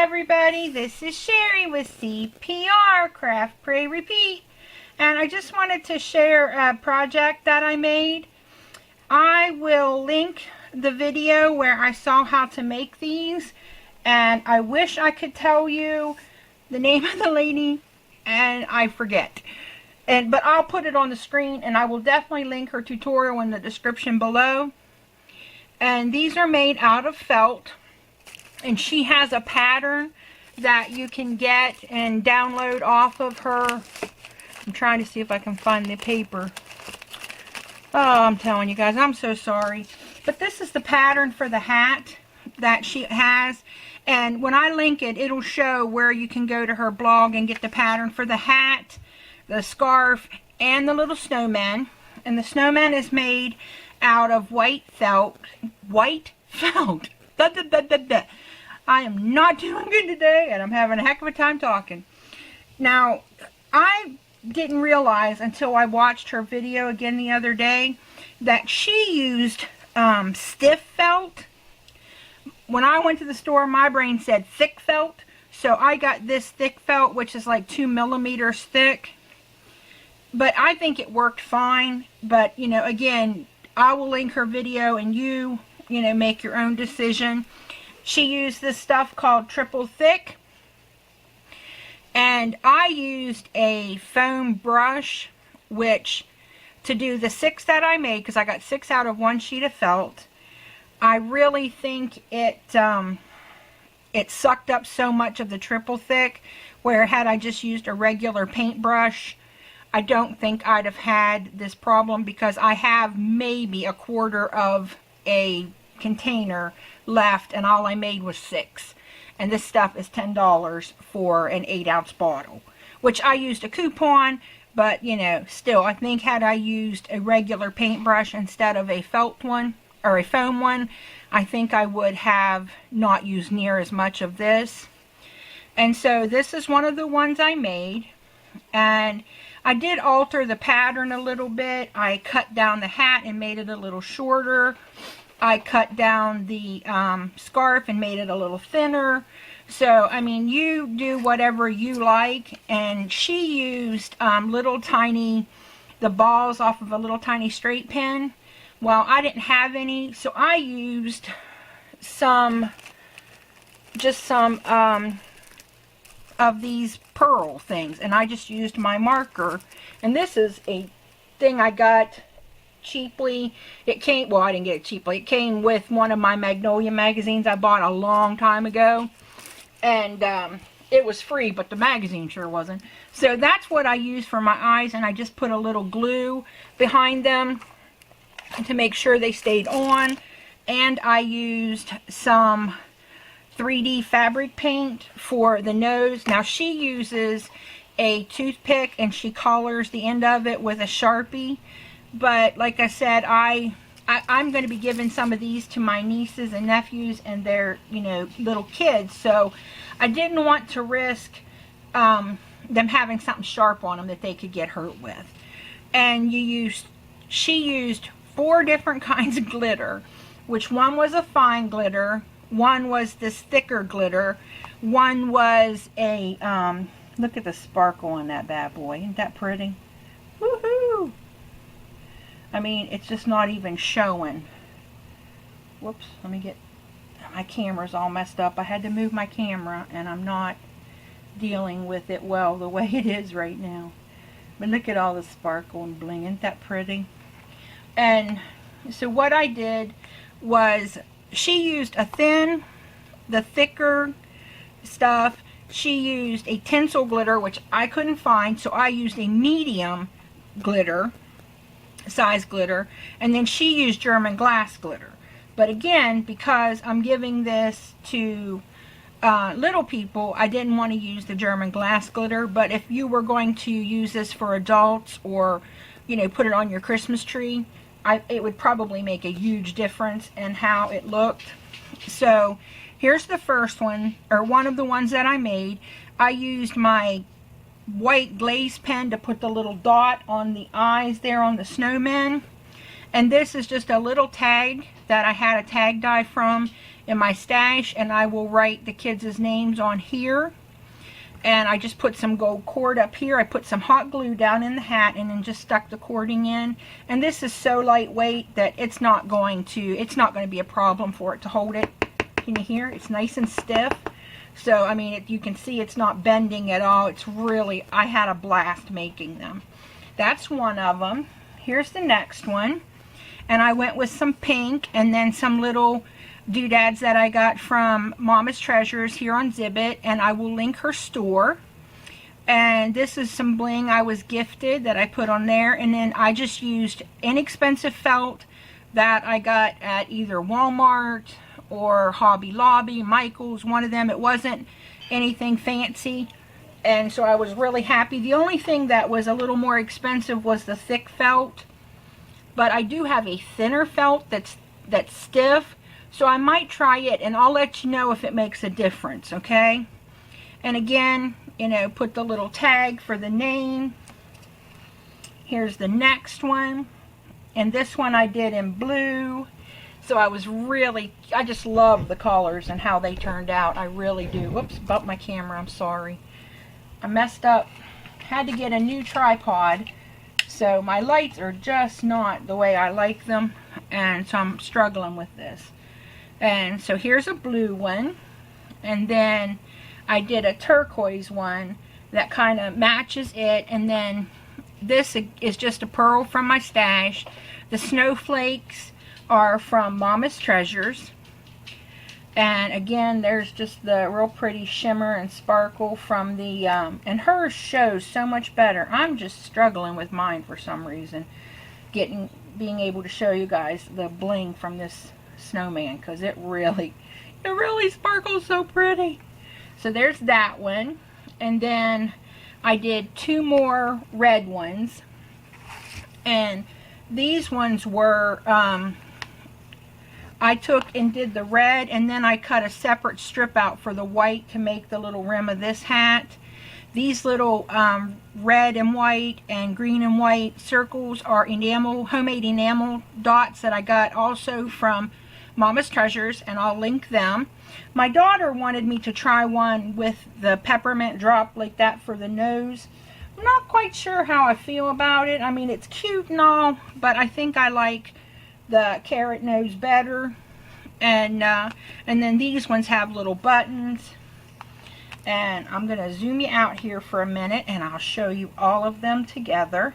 everybody, this is Sherry with CPR, Craft, Pray, Repeat. And I just wanted to share a project that I made. I will link the video where I saw how to make these. And I wish I could tell you the name of the lady, and I forget. But I'll put it on the screen, and I will definitely link her tutorial in the description below. And these are made out of felt. And she has a pattern that you can get and download off of her. I'm trying to see if I can find the paper. Oh, I'm telling you guys, I'm so sorry. But this is the pattern for the hat that she has. And when I link it, it'll show where you can go to her blog and get the pattern for the hat, the scarf, and the little snowman. And the snowman is made out of white felt. White felt. Da, da, da, da, da. I am not doing good today, and I'm having a heck of a time talking. Now, I didn't realize until I watched her video again the other day that she used stiff felt. When I went to the store, my brain said thick felt. So I got this thick felt, which is like 2 millimeters thick. But I think it worked fine. But, you know, again, I will link her video and you know, make your own decision. She used this stuff called triple thick. And I used a foam brush, which to do the 6 that I made, because I got 6 out of 1 sheet of felt, I really think it sucked up so much of the triple thick, where had I just used a regular paintbrush, I don't think I'd have had this problem, because I have maybe a quarter of a container left, and all I made was 6. And this stuff is $10 for an 8-ounce bottle, which I used a coupon, but you know, still, I think had I used a regular paintbrush instead of a felt one or a foam one, I think I would have not used near as much of this. And so this is one of the ones I made, and I did alter the pattern a little bit. I cut down the hat and made it a little shorter. I cut down the scarf and made it a little thinner. So, I mean, you do whatever you like. And she used the balls off of a little tiny straight pin. Well, I didn't have any, so I used just some of these pearl things. And I just used my marker. And this is a thing I got cheaply. It came, well, I didn't get it cheaply. It came with one of my Magnolia magazines I bought a long time ago. And it was free, but the magazine sure wasn't. So that's what I used for my eyes, and I just put a little glue behind them to make sure they stayed on. And I used some 3D fabric paint for the nose. Now she uses a toothpick and she colors the end of it with a Sharpie. But like I said, I'm going to be giving some of these to my nieces and nephews and their, you know, little kids. So I didn't want to risk them having something sharp on them that they could get hurt with. And she used 4 different kinds of glitter, which one was a fine glitter, one was this thicker glitter, one was a, look at the sparkle on that bad boy. Isn't that pretty? Woohoo! I mean, it's just not even showing. Whoops, let me get, my camera's all messed up. I had to move my camera, and I'm not dealing with it well the way it is right now. But look at all the sparkle and bling. Isn't that pretty? And so what I did was, she used the thicker stuff. She used a tinsel glitter, which I couldn't find, so I used a medium glitter, size glitter, and then she used German glass glitter. But again, because I'm giving this to little people, I didn't want to use the German glass glitter. But if you were going to use this for adults, or you know, put it on your Christmas tree, it would probably make a huge difference in how it looked. So here's the first one, or one of the ones that I made. I used my white glaze pen to put the little dot on the eyes there on the snowman. And this is just a little tag that I had a tag die from. in my stash, and I will write the kids' names on here. And I just put some gold cord up here. I put some hot glue down in the hat and then just stuck the cording in. And this is so lightweight that it's not going to be a problem for it to hold it. Can you hear? It's nice and stiff. So, I mean, you can see it's not bending at all. It's really, I had a blast making them. That's one of them. Here's the next one. And I went with some pink and then some little doodads that I got from Mama's Treasures here on Zibbit, and I will link her store. And this is some bling I was gifted that I put on there, and then I just used inexpensive felt that I got at either Walmart or Hobby Lobby, Michael's, one of them. It wasn't anything fancy, and so I was really happy. The only thing that was a little more expensive was the thick felt, but I do have a thinner felt that's stiff. So I might try it, and I'll let you know if it makes a difference, okay? And again, you know, put the little tag for the name. Here's the next one. And this one I did in blue. So I just love the colors and how they turned out. I really do. Whoops, bumped my camera, I'm sorry. I messed up. Had to get a new tripod. So my lights are just not the way I like them. And so I'm struggling with this. And so here's a blue one, and then I did a turquoise one that kind of matches it, and then this is just a pearl from my stash. The snowflakes are from Mama's Treasures, and again there's just the real pretty shimmer and sparkle from the and hers shows so much better. I'm just struggling with mine for some reason, being able to show you guys the bling from this Snowman, because it really sparkles so pretty. So there's that one, and then I did two more red ones, and these ones were I took and did the red, and then I cut a separate strip out for the white to make the little rim of this hat. These little red and white and green and white circles are homemade enamel dots that I got also from Mama's Treasures, and I'll link them. My daughter wanted me to try one with the peppermint drop like that for the nose. I'm not quite sure how I feel about it. I mean, it's cute and all, but I think I like the carrot nose better. And then these ones have little buttons. And I'm going to zoom you out here for a minute, and I'll show you all of them together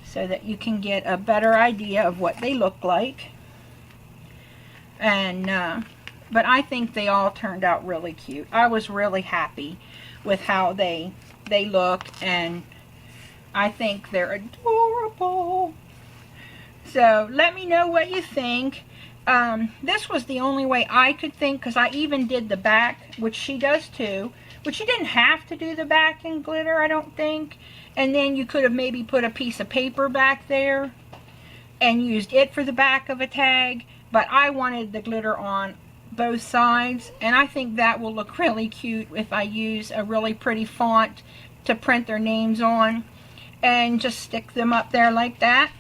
so that you can get a better idea of what they look like. And but I think they all turned out really cute. I was really happy with how they look, and I think they're adorable. So let me know what you think. This was the only way I could think, because I even did the back, which she does too, which you didn't have to do the back in glitter, I don't think. And then you could have maybe put a piece of paper back there and used it for the back of a tag. But I wanted the glitter on both sides, and I think that will look really cute if I use a really pretty font to print their names on and just stick them up there like that.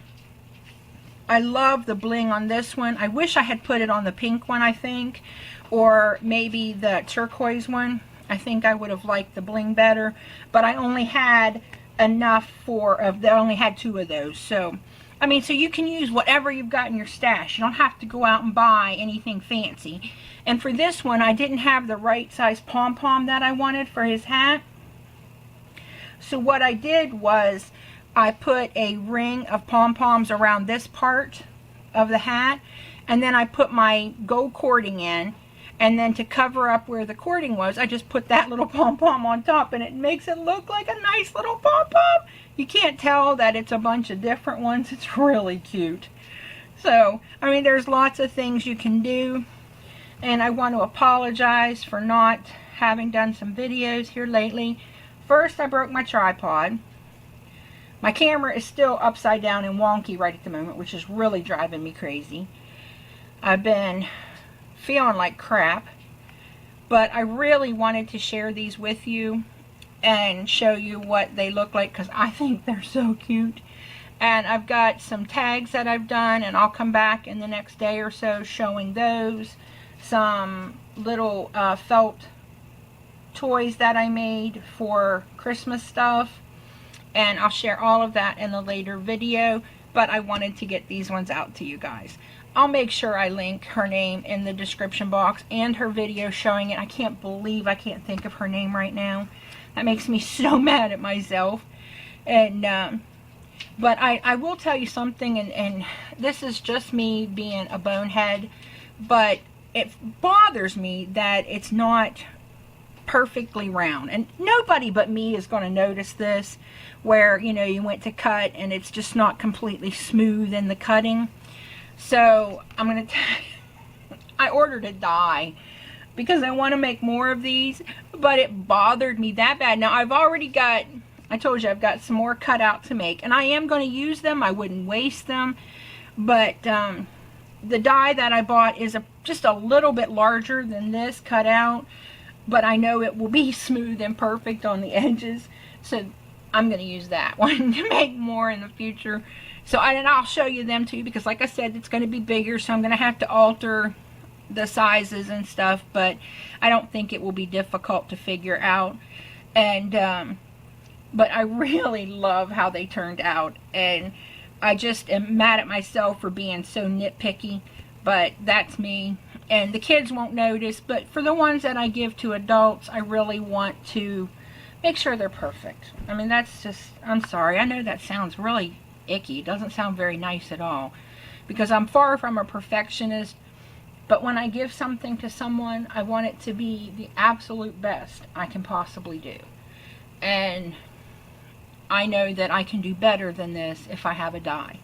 I love the bling on this one. I wish I had put it on the pink one, I think, or maybe the turquoise one. I think I would have liked the bling better, but I only had enough I only had two of those. So I mean, so you can use whatever you've got in your stash. You don't have to go out and buy anything fancy. And for this one, I didn't have the right size pom-pom that I wanted for his hat. So what I did was I put a ring of pom-poms around this part of the hat, and then I put my gold cording in, and then to cover up where the cording was, I just put that little pom-pom on top, and it makes it look like a nice little pom-pom. You can't tell that it's a bunch of different ones. It's really cute. So, I mean, there's lots of things you can do, and I want to apologize for not having done some videos here lately. First, I broke my tripod. My camera is still upside down and wonky right at the moment, which is really driving me crazy. I've been feeling like crap, but I really wanted to share these with you and show you what they look like, because I think they're so cute. And I've got some tags that I've done, and I'll come back in the next day or so showing those. some little felt toys that I made for Christmas stuff, and I'll share all of that in a later video, but I wanted to get these ones out to you guys. I'll make sure I link her name in the description box and her video showing it. I can't believe I can't think of her name right now. That makes me so mad at myself. And but I will tell you something, and this is just me being a bonehead, but it bothers me that it's not perfectly round, and nobody but me is going to notice this, where you know you went to cut and it's just not completely smooth in the cutting. So I'm going to I ordered a die because I want to make more of these, but it bothered me that bad. Now I've already got, I told you I've got some more cut out to make, and I am going to use them. I wouldn't waste them, but the die that I bought is just a little bit larger than this cut out, but I know it will be smooth and perfect on the edges, so I'm going to use that one to make more in the future. So and I'll show you them too, because like I said, it's going to be bigger, so I'm going to have to alter the sizes and stuff, but I don't think it will be difficult to figure out. And but I really love how they turned out, and I just am mad at myself for being so nitpicky, but that's me. And the kids won't notice, but for the ones that I give to adults, I really want to make sure they're perfect. I mean, that's just, I'm sorry, I know that sounds really icky. It doesn't sound very nice at all, because I'm far from a perfectionist, but when I give something to someone, I want it to be the absolute best I can possibly do. And I know that I can do better than this if I have a die.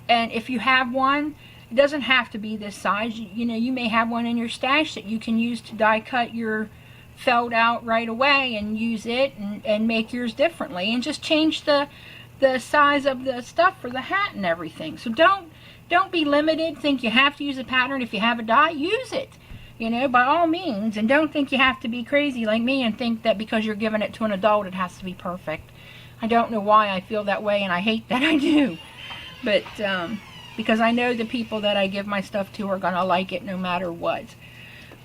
And if you have one, it doesn't have to be this size. You know, you may have one in your stash that you can use to die cut your felt out right away and use it and make yours differently, and just change the size of the stuff for the hat and everything. So don't be limited. Think you have to use a pattern. If you have a die, use it, you know, by all means. And don't think you have to be crazy like me and think that because you're giving it to an adult, it has to be perfect. I don't know why I feel that way, and I hate that I do. But because I know the people that I give my stuff to are gonna like it no matter what.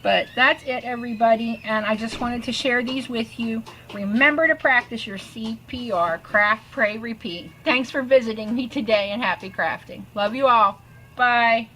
But that's it, everybody, and I just wanted to share these with you. Remember to practice your CPR, craft, pray, repeat. Thanks for visiting me today, and happy crafting. Love you all. Bye.